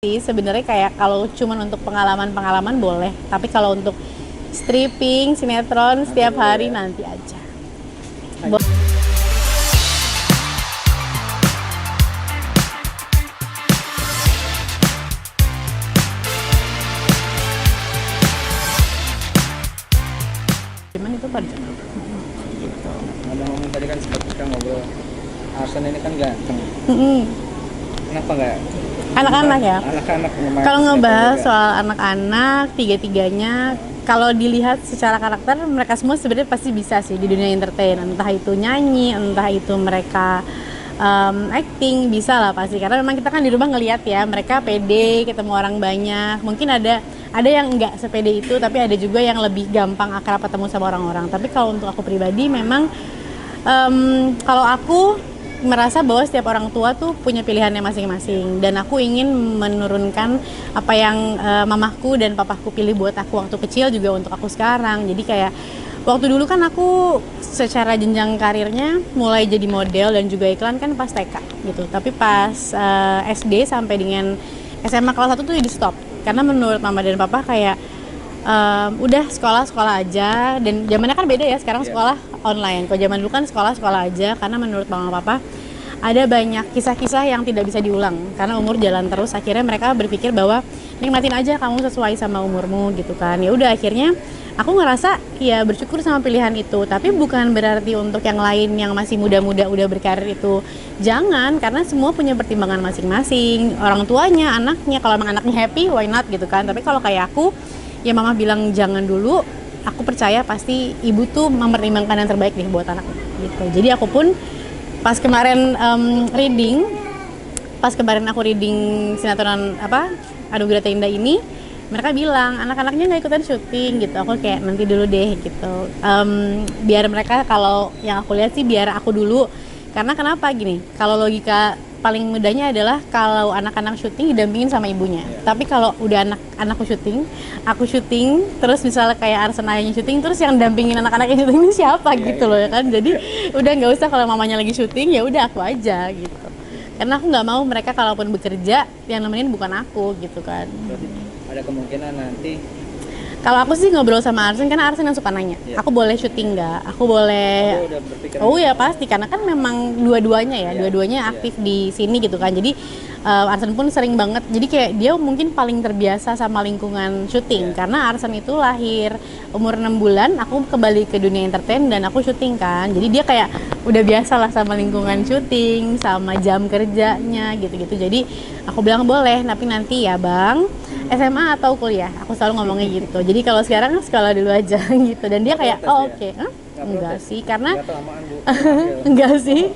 Sih sebenarnya kayak kalau cuman untuk pengalaman-pengalaman boleh, tapi kalau untuk stripping, sinetron setiap hari nanti aja. Bo- Cuman itu pada Gitu. Ngomong-ngomong tadi kan sempat kita ngobrol, Arsen ini kan ganteng. Kenapa nggak anak-anak ya. anak-anak nge-main Kalau sinetron ngebahas juga? soal anak-anak, tiga-tiganya, kalau dilihat secara karakter mereka semua sebenarnya pasti bisa sih di dunia entertain. Entah itu nyanyi, entah itu mereka acting, bisa lah pasti. Karena memang kita kan di rumah ngelihat ya, mereka pede, ketemu orang banyak. Mungkin ada yang enggak sepede itu, tapi ada juga yang lebih gampang akrab ketemu sama orang-orang. Tapi kalau untuk aku pribadi memang kalau aku merasa bahwa setiap orang tua tuh punya pilihannya masing-masing, dan aku ingin menurunkan apa yang mamaku dan papaku pilih buat aku waktu kecil juga untuk aku sekarang. Jadi kayak waktu dulu kan aku secara jenjang karirnya mulai jadi model dan juga iklan kan pas TK gitu, tapi pas SD sampai dengan SMA kelas 1 tuh di stop karena menurut mama dan papa kayak udah sekolah aja, dan zamannya kan beda ya, sekarang sekolah online. Kalau zaman dulu kan sekolah aja, karena menurut mama papa ada banyak kisah-kisah yang tidak bisa diulang karena umur jalan terus. Akhirnya mereka berpikir bahwa nikmatin aja, kamu sesuai sama umurmu gitu kan. Ya udah, akhirnya aku ngerasa ya bersyukur sama pilihan itu, tapi bukan berarti untuk yang lain yang masih muda-muda udah berkarir itu jangan, karena semua punya pertimbangan masing-masing, orang tuanya, anaknya. Kalau emang anaknya happy, why not gitu kan. Tapi kalau kayak aku, ya mama bilang jangan dulu, aku percaya pasti ibu tuh mempertimbangkan yang terbaik deh buat anak gitu. Jadi aku pun pas kemarin aku reading sinetron apa Anugerah Terindah ini, mereka bilang anak-anaknya nggak ikutan syuting gitu. Aku kayak nanti dulu deh gitu. Biar mereka, kalau yang aku lihat sih biar aku dulu, karena kenapa gini, kalau logika paling mudahnya adalah kalau anak-anak syuting didampingin sama ibunya. Tapi kalau udah anakku syuting, aku syuting, terus misalnya kayak Arsen ayahnya syuting, terus yang dampingin anak-anaknya syuting ini siapa gitu loh ya kan. Jadi udah nggak usah, kalau mamanya lagi syuting ya udah aku aja gitu. Karena aku nggak mau mereka kalaupun bekerja yang nemenin bukan aku gitu kan. Berarti ada kemungkinan nanti Kalau aku sih ngobrol sama Arsen, karena Arsen yang suka nanya, aku boleh syuting nggak? Aku boleh. udah berpikir. Oh ya pasti, karena kan memang dua-duanya aktif di sini gitu kan. Jadi Arsen pun sering banget. Jadi kayak dia mungkin paling terbiasa sama lingkungan syuting, karena Arsen itu lahir umur 6 bulan, aku kembali ke dunia entertain dan aku syuting kan. Jadi dia kayak udah biasa lah sama lingkungan syuting, sama jam kerjanya gitu-gitu. Jadi aku bilang boleh, tapi nanti ya bang, SMA atau kuliah, aku selalu ngomongnya gitu. Jadi kalau sekarang sekolah dulu aja gitu. Dan dia kayak oke. Enggak sih, karena enggak sih.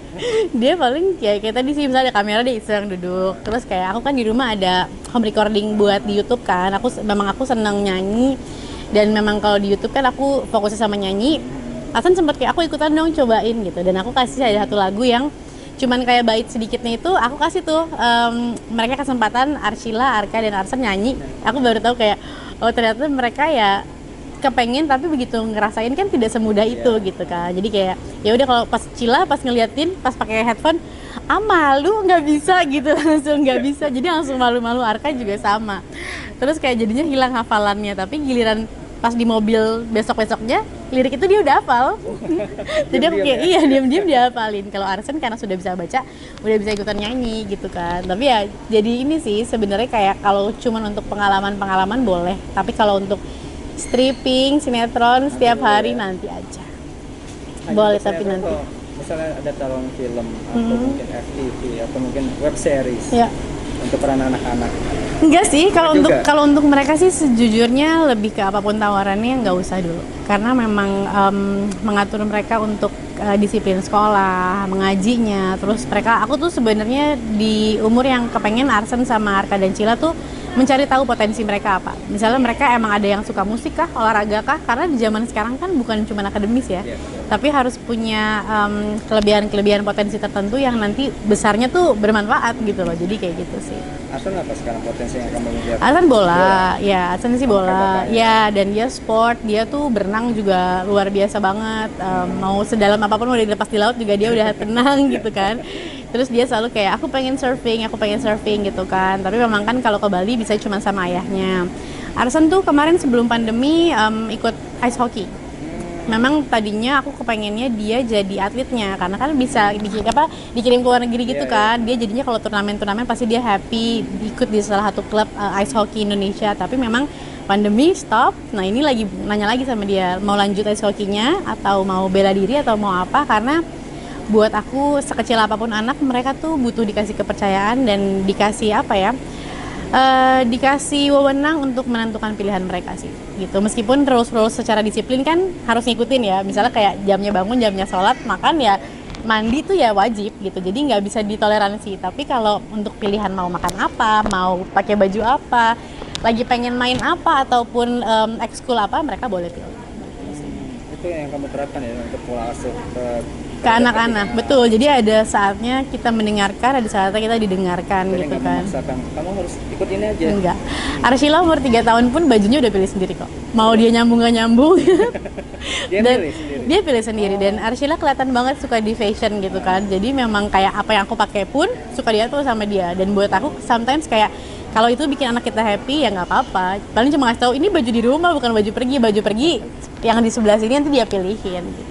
Dia paling kayak tadi sih, misalnya ada kamera dia iseng duduk. Terus kayak aku kan di rumah ada home recording buat di YouTube kan. Aku senang nyanyi, dan memang kalau di YouTube kan aku fokusnya sama nyanyi. Asan sempet kayak aku ikutan dong, cobain gitu. Dan aku kasih ada satu lagu yang cuman kayak bait sedikitnya, itu aku kasih tuh mereka kesempatan, Arshila, Arka, dan Arsen nyanyi. Aku baru tahu kayak oh ternyata mereka ya kepengen, tapi begitu ngerasain kan tidak semudah itu gitu kan. Jadi kayak ya udah, kalau pas Cila pas ngeliatin pas pakai headphone, malu nggak bisa gitu, langsung nggak bisa. Jadi langsung malu-malu. Arka juga sama. Terus kayak jadinya hilang hafalannya, tapi giliran pas di mobil besok-besoknya lirik itu dia udah hafal. Jadi aku kayak iya, diam-diam dia hafalin. Kalau Arsen karena sudah bisa baca, udah bisa ikutan nyanyi gitu kan. Tapi ya jadi ini sih sebenarnya kayak kalau cuman untuk pengalaman-pengalaman boleh, tapi kalau untuk stripping, sinetron setiap hari nanti aja. Boleh, tapi nanti. Misalnya ada calon film atau mungkin FTV atau mungkin web series untuk peran anak-anak. Enggak sih, Juga. kalau untuk mereka sih sejujurnya lebih ke apapun tawarannya nggak usah dulu. Karena memang mengatur mereka untuk disiplin sekolah, mengajinya. Terus aku tuh sebenarnya di umur yang kepengen Arsen sama Arka dan Cila tuh mencari tahu potensi mereka apa. Misalnya mereka emang ada yang suka musik kah, olahraga kah? Karena di zaman sekarang kan bukan cuma akademis ya, tapi harus punya kelebihan potensi tertentu yang nanti besarnya tuh bermanfaat gitu loh. Jadi kayak gitu sih. Arsan apa sekarang potensi yang kamu lihat? Arsan bola, ya Arsan sih Sama kayak bola, bapak ya? ya dan dia sport, dia tuh berenang juga luar biasa banget. Mau sedalam apapun mau dilepas di laut juga dia udah tenang gitu kan. Terus dia selalu kayak aku pengen surfing gitu kan. Tapi memang kan kalau ke Bali bisa cuma sama ayahnya. Arsan tuh kemarin sebelum pandemi ikut ice hockey. Memang tadinya aku kepengennya dia jadi atletnya karena kan bisa dikirim ke luar negeri gitu kan. Dia jadinya kalau turnamen pasti dia happy ikut di salah satu klub ice hockey Indonesia. Tapi memang pandemi stop. Nah ini lagi nanya lagi sama dia mau lanjut ice hockey-nya atau mau bela diri atau mau apa, karena buat aku sekecil apapun anak, mereka tuh butuh dikasih kepercayaan dan dikasih dikasih wewenang untuk menentukan pilihan mereka sih gitu. Meskipun rules secara disiplin kan harus ngikutin ya, misalnya kayak jamnya bangun, jamnya sholat, makan ya mandi tuh ya wajib gitu, jadi nggak bisa ditoleransi. Tapi kalau untuk pilihan mau makan apa, mau pakai baju apa, lagi pengen main apa ataupun ekskul apa, mereka boleh pilih. Itu yang kamu terapkan ya untuk pola asuh Ke anak-anak, betul. Jadi ada saatnya kita mendengarkan, ada saatnya kita didengarkan. Jadi gitu nggak kan. memaksakan, kamu harus ikut ini aja. Enggak. Arshila umur 3 tahun pun bajunya udah pilih sendiri kok. Mau dia nyambung nggak nyambung. Dia Dan pilih sendiri. dia pilih sendiri. Dan Arshila kelihatan banget suka di fashion gitu kan. Jadi memang kayak apa yang aku pakai pun suka diatur sama dia. Dan buat aku sometimes kayak kalau itu bikin anak kita happy ya nggak apa-apa. Paling cuma ngasih tahu ini baju di rumah bukan baju pergi yang di sebelah sini nanti dia pilihin. Gitu.